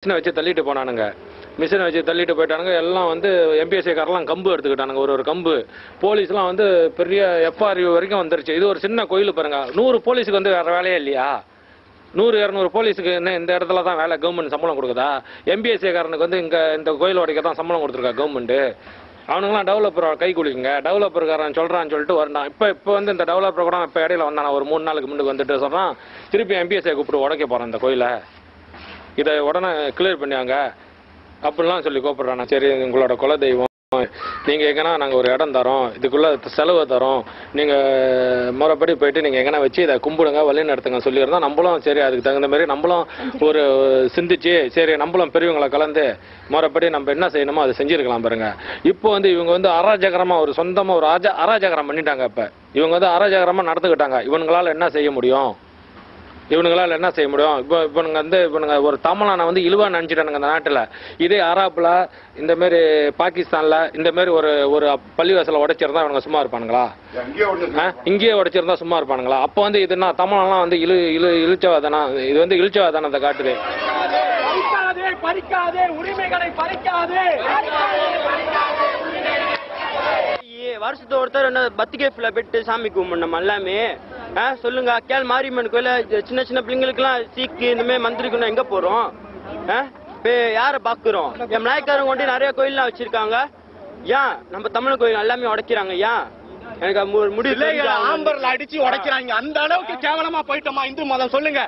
மிஷினை வச்சு தள்ளிட்டு போனானுங்க. மிஷினை வச்சு தள்ளிட்டு போயிட்டானுங்க. எல்லாம் வந்து எம்பிஎஸ்ஏக்காரெல்லாம் கம்பு எடுத்துக்கிட்டானுங்க. ஒரு கம்பு. போலீஸ்லாம் வந்து பெரிய எஃப்ஆர்யூ வரைக்கும் வந்துருச்சு. இது ஒரு சின்ன கோயில் பாருங்க. 100 போலீஸுக்கு வந்து வேற வேலையே இல்லையா? 100-200 போலீஸுக்கு என்ன இந்த இடத்துல தான் வேலை? கவர்மெண்ட் சம்பளம் கொடுக்குதா? எம்பிஎஸ்ஏக்காரனுக்கு வந்து இந்த கோயில் உடைக்க தான் சம்பளம் கொடுத்துருக்கா கவர்மெண்ட்டு? அவனுங்களாம் டெவலப்பர் கை குளிக்குங்க. டெவலப்பருக்காரன் சொல்கிறான்னு சொல்லிட்டு வரணும். இப்போ வந்து இந்த டெவலப்பர் கூட இப்போ இடையில வந்தான ஒரு 3 நாளுக்கு முன்னுக்கு வந்துட்டு சொல்கிறான், திருப்பி எம்பிஎஸ்ஏ கூப்பிட்டு உடைக்க போகிறான் இந்த கோயிலை, இதை உடனே கிளியர் பண்ணியாங்க அப்படிலாம் சொல்லி கூப்பிட்றாங்க. சரி, உங்களோட குலதெய்வம், நீங்கள் எங்கன்னா நாங்கள் ஒரு இடம் தரோம், இதுக்குள்ளே செலவு தரோம், நீங்கள் முறைப்படி போயிட்டு நீங்கள் எங்கன்னா வச்சு இதை கும்பிடுங்க, வழி நடத்துங்க சொல்லியிருந்தோம். நம்மளும் சரி அதுக்கு தகுந்த மாதிரி நம்மளும் ஒரு சிந்திச்சு சரி நம்மளும் பெரியவங்களை கலந்து முறைப்படி நம்ம என்ன செய்யணுமோ அதை செஞ்சுருக்கலாம் பாருங்க. இப்போ வந்து இவங்க வந்து அராஜகரமாக ஒரு சொந்தமாக ஒரு அராஜகரம் பண்ணிட்டாங்க. இப்போ இவங்க வந்து அராஜகரமாக நடந்துக்கிட்டாங்க. இவங்களால் என்ன செய்ய முடியும்? இவனுங்களால் என்ன செய்ய முடியும்? இவனுங்க ஒரு தமிழனை வந்து இழிவாக நினச்சிட்டானுங்க அந்த நாட்டில். இதே அராப்பில் இந்தமாரி பாகிஸ்தானில் இந்தமாரி ஒரு பள்ளிவாசலை உடைச்சிருந்தா இவனுங்க சும்மா இருப்பானுங்களா? இங்கேயே உடைச்சிருந்தா சும்மா இருப்பானுங்களா? அப்போ வந்து இதுனா தமிழெல்லாம் வந்து இழிச்சவாதானா? இது வந்து இழிச்சவாதானத்தை காட்டுது. வருஷத்து ஒருத்தர் என்ன பத்திகேஃபில் போயிட்டு சாமி கும்பிடணும் எல்லாமே. சொல்லுங்க, கேள் மாரியம்மன் கோயில சின்ன சின்ன பிள்ளைங்களுக்குலாம் சீக்கு இந்தமாதிரி மந்திரிக்கணும் எங்கே போகிறோம்? இப்போ யாரை பார்க்குறோம்? என் மலாய்க்காரங்க கொண்டு நிறைய கோயில்லாம் வச்சுருக்காங்க. ஏன் நம்ம தமிழ் கோயில் எல்லாமே உடைக்கிறாங்க? ஏன் எனக்கு முடியல. ஆம்பர்ல அடிச்சு உடைக்கிறாங்க. அந்த அளவுக்கு கேவலமா போயிட்டோமா இந்து மதம்? சொல்லுங்க,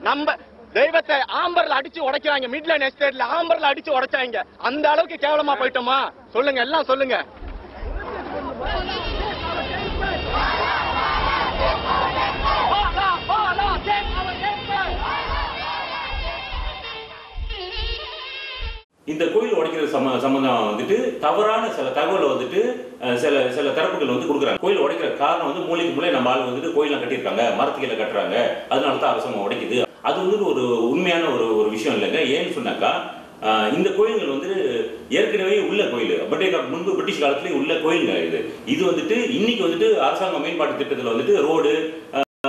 நம்ம தெய்வத்தை ஆம்பர்ல அடிச்சு உடைக்கிறாங்க. மிட்லேண்ட் எஸ்டேட்ல ஆம்பர்ல அடிச்சு உடைச்சாங்க. அந்த அளவுக்கு கேவலமா போயிட்டோமா? சொல்லுங்க, எல்லாம் சொல்லுங்க. இந்த கோயில் உடைக்கிறது சம்பந்தம் வந்துட்டு தவறான சில தகவலை வந்துட்டு சில தரப்புகள் வந்து கொடுக்குறாங்க. கோயில் உடைக்கிற காரணம் வந்து மூளை நம்ம ஆள் வந்துட்டு கோயிலாம் கட்டியிருக்காங்க, மரத்துக்கையில கட்டுறாங்க, அதனால தான் அரசாங்கம் உடைக்குது. அது வந்து ஒரு உண்மையான ஒரு விஷயம் இல்லைங்க. ஏன்னு சொன்னாக்கா, இந்த கோயில்கள் வந்து ஏற்கனவே உள்ள கோயில், முன்பு பிரிட்டிஷ் காலத்திலேயே உள்ள கோயில்கள். இது வந்துட்டு இன்னைக்கு வந்துட்டு அரசாங்க மேம்பாட்டு திட்டத்தில் வந்துட்டு ரோடு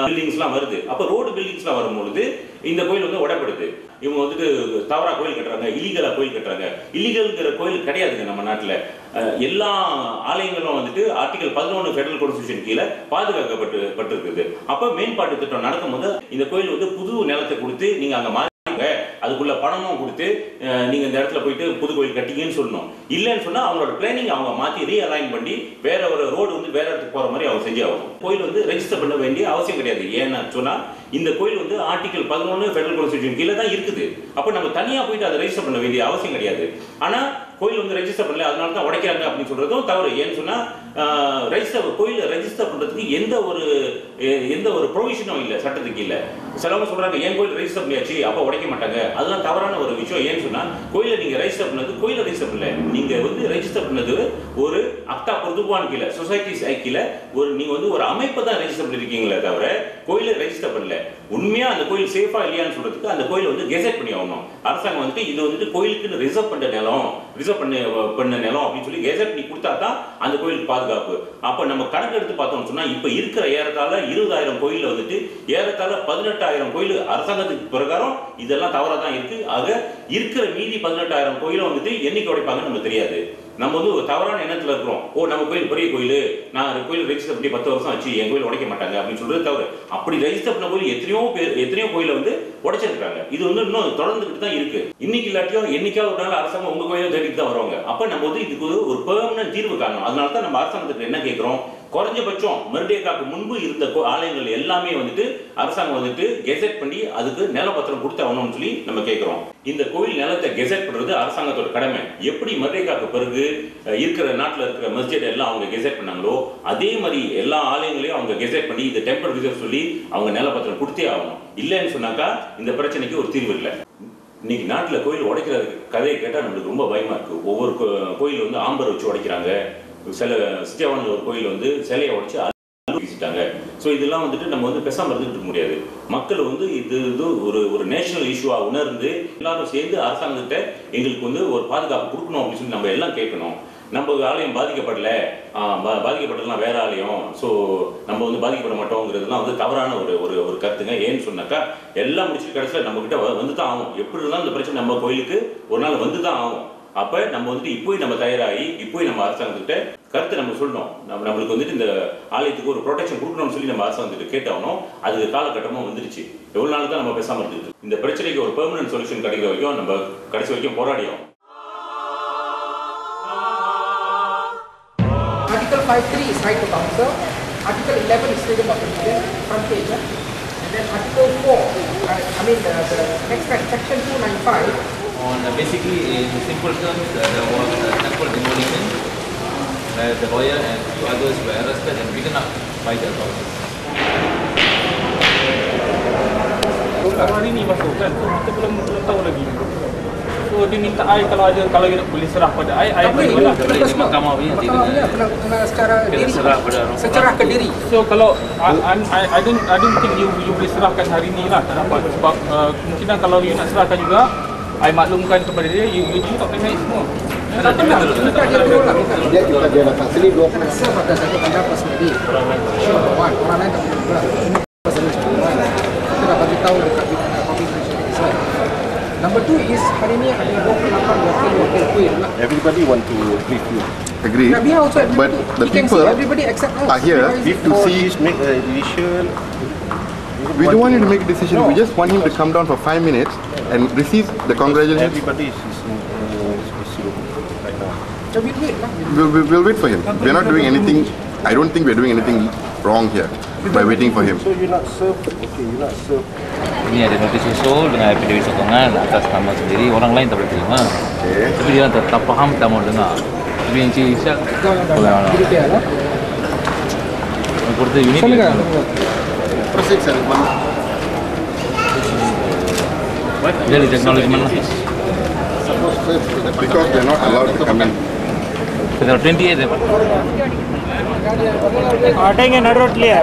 பில்டிங்ஸ்லாம் வருது. அப்போ ரோடு பில்டிங்ஸ்லாம் வரும்பொழுது இந்த கோயில் வந்து உடைப்படுது. இவங்க வந்துட்டு தவறா கோயில் கட்டுறாங்க, இல்லீகலா கோயில் கட்டுறாங்க. இல்லீகல்ங்கிற கோயில் கிடையாதுங்க நம்ம நாட்டில். எல்லா ஆலயங்களும் வந்துட்டு ஆர்டிகல் 11 ஃபெடரல் கான்ஸ்டிடியூஷன் கீழே பாதுகாக்கப்பட்டிருக்குது. அப்போ மேம்பாட்டு திட்டம் நடக்கும்போது இந்த கோயில் வந்து புது நிலத்தை கொடுத்து நீங்க அங்க மாறிங்க, அதுக்குள்ள பணமும் கொடுத்து நீங்க இந்த இடத்துல போயிட்டு புது கோயில் கட்டிங்கன்னு சொல்லணும். இல்லைன்னு சொன்னா அவங்களோட பிளானிங் அவங்க மாத்தி ரீஅலைன் பண்ணி வேற ஒரு ரோடு வந்து வேற இடத்துக்கு போற மாதிரி அவங்க செஞ்சு ஆகும். கோயில் வந்து ரெஜிஸ்டர் பண்ண வேண்டிய அவசியம் கிடையாது. ஏன்னா சொன்னா இந்த கோயில் வந்து ஆர்டிகல் 11 ஃபெடரல் கான்ஸ்டிடியூஷன் கீழே தான் இருக்குது. அப்போ நம்ம தனியா போயிட்டு அதை ரெஜிஸ்டர் பண்ண வேண்டிய அவசியம் கிடையாது. ஆனா கோயில் வந்து ரெஜிஸ்டர் பண்ணல, அதனால தான் உடைக்கிறாங்க அப்படின்னு சொல்றதும் தவறு. ஏன்னு சொன்னா கோயிலை ரெஜிஸ்டர் பண்றதுக்கு எந்த ஒரு ப்ரொவிஷனும் இல்லை சட்டத்துக்கு இல்லை. சிலவங்க சொல்றாங்க ஏன் கோயில் ரெஜிஸ்டர் பண்ணியாச்சு அப்போ உடைக்க மாட்டாங்க. அதெல்லாம் தவறான ஒரு விஷயம். ஏன்னு சொன்னா கோயிலை நீங்க ரெஜிஸ்டர் பண்ணது கோயிலை ரெஜிஸ்டர் பண்ணல, நீங்க வந்து ரெஜிஸ்டர் பண்ணது ஒரு அக்டா பொதுவான் கீழே சொசைட்டிஸ் கீழே நீங்க வந்து ஒரு அமைப்பை தான் ரெஜிஸ்டர் பண்ணிருக்கீங்களே தவிர கோயிலை ரெஜிஸ்டர் பண்ணல. உண்மையா அந்த கோயில் சேஃபா இல்லையான்னு சொல்றதுக்கு அந்த கோயிலை வந்து கெசெட் பண்ணி ஆகணும். அரசாங்கம் வந்துட்டு இது வந்துட்டு கோயிலுக்குன்னு ரிசர்வ் பண்ண நிலம் அப்படின்னு சொல்லி கெசெட் பண்ணி கொடுத்தா தான் அந்த கோயிலுக்கு பாதுகாப்பு. அப்ப நம்ம கணக்கு எடுத்து பார்த்தோம்னு சொன்னா இப்ப இருக்கிற ஏறத்தாழ 20,000 கோயில்ல வந்துட்டு ஏறத்தாழ 18,000 கோயில் அரசாங்கத்துக்கு பிரகாரம் இதெல்லாம் தவறா தான் இருக்கு. ஆக இருக்கிற மீதி 18,000 கோயிலும் வந்துட்டு என்னைக்கு உடைப்பாங்கன்னு நமக்கு தெரியாது. நம்ம வந்து ஒரு தவறான எண்ணத்துல இருக்கிறோம். நம்ம கோயில் பெரிய கோயில், நான் கோயில் ரெஜிஸ்டர் பண்ணி 10 வருஷம் ஆச்சு, என் கோயில் உடைக்க மாட்டாங்க அப்படின்னு சொல்றது தவறு. அப்படி ரெஜிஸ்டர் பண்ண கோயில் எத்தனையோ கோயில வந்து உடைச்சிருக்காங்க. இது வந்து இன்னும் தொடர்ந்துகிட்டு தான் இருக்கு. இன்னைக்கு இல்லாட்டியும் என்னைக்காவது ஒரு நாள் அரசாங்கம் உங்க கோயிலை தேடிட்டு தான் வருவாங்க. அப்ப நம்ம வந்து இதுக்கு ஒரு பெர்மனன்ட் தீர்வு காரணம். அதனால தான் நம்ம அரசாங்கத்துக்கு என்ன கேட்கிறோம், குறைஞ்சபட்சம் மெர்டேக்காக்கு முன்பு இருந்த ஆலயங்கள் எல்லாமே வந்துட்டு அரசாங்கம் வந்துட்டு கெசெட் பண்ணி அதுக்கு நிலப்பத்திரம் கொடுத்து ஆகணும்னு சொல்லி நம்ம கேட்கிறோம். இந்த கோயில் நிலத்தை கெசெட் பண்றது அரசாங்கத்தோட கடமை. எப்படி மெர்டேக்காக்கு பிறகு இருக்கிற நாட்டில் இருக்கிற மஸ்ஜித் எல்லாம் அவங்க கெசெட் பண்ணாங்களோ அதே மாதிரி எல்லா ஆலயங்களையும் அவங்க கெசெட் பண்ணி இந்த டெம்பரரி ரிசர்வ் சொல்லி அவங்க நிலப்பத்திரம் கொடுத்தே ஆகணும். இல்லைன்னு சொன்னாக்கா இந்த பிரச்சனைக்கு ஒரு தீர்வு இல்லை. இன்னைக்கு நாட்டில் கோயில் உடைக்கிற கதையை கேட்டால் நம்மளுக்கு ரொம்ப பயமா இருக்கு. ஒவ்வொரு கோயில் வந்து ஆம்பர் வச்சு உடைக்கிறாங்க. சில சித்தியாவான ஒரு கோயில் வந்து சிலையை உடைச்சு வீசிட்டாங்க. ஸோ இதெல்லாம் வந்துட்டு நம்ம வந்து பேசாமல் இருந்துகிட்டு முடியாது. மக்கள் வந்து இது ஒரு நேஷனல் இஷ்யூவா உணர்ந்து எல்லாரும் சேர்ந்து அரசாங்கத்திட்ட எங்களுக்கு வந்து ஒரு பாதுகாப்பு கொடுக்கணும் அப்படின்னு சொல்லி நம்ம எல்லாம் கேட்கணும். நம்ம ஆலயம் பாதிக்கப்படல, பாதிக்கப்பட்டதுலாம் வேற ஆலயம், ஸோ நம்ம வந்து பாதிக்கப்பட மாட்டோங்கிறதுலாம் வந்து தவறான ஒரு கருத்துங்க. ஏன்னு சொன்னாக்கா எல்லாம் முடிச்சுட்டு கடைசியில் நம்ம கிட்ட வந்து தான் ஆகும். எப்படி இருந்தாலும் இந்த பிரச்சனை நம்ம கோயிலுக்கு ஒரு நாள் வந்து தான் ஆகும். அப்போ நம்ம வந்துட்டு இப்போயும் நம்ம தயாராகி இப்போயும் நம்ம அரசாங்கத்துக்கிட்ட கருத்து நம்ம சொல்லணும். நம்மளுக்கு வந்துட்டு இந்த ஆலயத்துக்கு ஒரு ப்ரொடெக்ஷன் கொடுக்கணும்னு சொல்லி நம்ம அரசாங்கத்துக்கு கேட்டாகணும். அது காலகட்டமாக வந்துருச்சு. எவ்வளோ நாள் தான் நம்ம பேசாமல் இருந்துட்டு இந்த பிரச்சனைக்கு ஒரு பெர்மனன்ட் சொல்யூஷன் கிடைக்கிற வரைக்கும் நம்ம கடைசி வரைக்கும் போராடியோம். Article 5(3) is right to counsel. Article 11 is freedom of religion, front page. And then Article 4, the next one, Section 295. On basically, in simple terms, there was a temple demolition where the lawyer and few others were arrested and beaten up by the authorities. Hari ni masuk kan, so kita belum tahu lagi. So dia minta kalau dia nak boleh serah pada boleh lah. Boleh di mahkamah punya nanti Kena secara diri. serah pada Secara ke diri. So kalau I don't think you boleh serahkan hari ni lah, tak dapat sebab kemungkinan kalau you nak serahkan juga, I maklumkan kepada dia, you tak boleh naik semua. Tak pernah, dia datang sini 20 serve atas satu pendapat sendiri. Orang lain tak boleh buat. Kita dah bagi tahu dekat public relations. Number 2 is hari ni ada 28 wakil kuil lah. Everybody want to brief you. Agree. We are also But the we can people see everybody except us. are here to see. Make a decision. We don't want him to make a decision. We just want him to come down for 5 minutes and receive the congratulations. Everybody is right now. So we wait lah. We'll wait for him. We're not doing anything. I don't think we're doing anything wrong here by waiting for him. So you not serve. Okay, you not serve. ini ada notis usul dengan affidavit sokongan atas nama sendiri, orang lain tak boleh terima. Okay. Tapi dia tak faham, tak mau dengar. Tapi yang Cik Isyak boleh lah. கொடுத்த unit Proceed, sir. jadi acknowledgement lah. Because they're not allowed to come in. Kita 28 dapat. Ada yang nak road clear.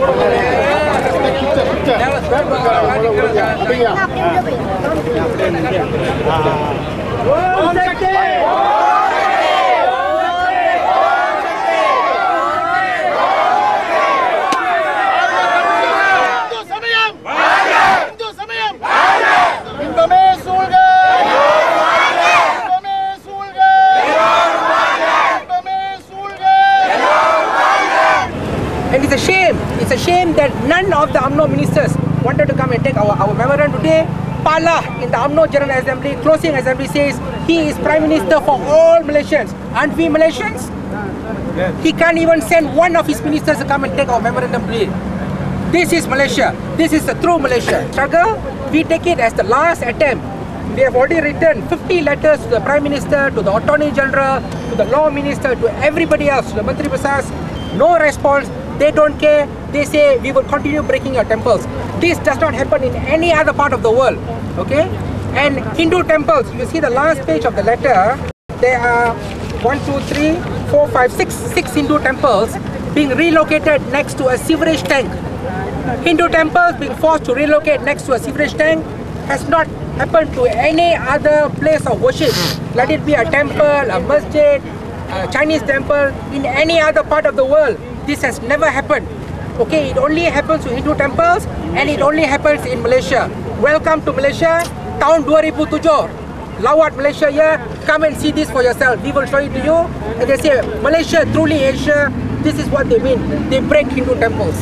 And it's a shame that none of the UMNO ministers wanted to come and take our memorandum today. Pala in the UMNO General Assembly, closing assembly says he is Prime Minister for all Malaysians. Aren't we Malaysians? Yes. He can't even send one of his ministers to come and take our memorandum today. This is Malaysia. This is the true Malaysia. Struggle, we take it as the last attempt. We have already written 50 letters to the Prime Minister, to the Attorney General, to the Law Minister, to everybody else, to the Menteri Besars. No response. They don't care. They say we will continue breaking your temples. This does not happen in any other part of the world. Okay? And Hindu temples, you see the last page of the letter, there are 1, 2, 3, 4, 5, 6 Hindu temples being relocated next to a sewerage tank. Hindu temples being forced to relocate next to a sewerage tank has not happened to any other place of worship. Let it be a temple, a masjid, a Chinese temple, in any other part of the world. This has never happened. Okay, it only happens to Hindu temples and it only happens in Malaysia. Welcome to Malaysia, tahun 2007. Lawat Malaysia here, come and see this for yourself. We will show it to you. And they say, Malaysia, truly Asia, this is what they mean. They break Hindu temples.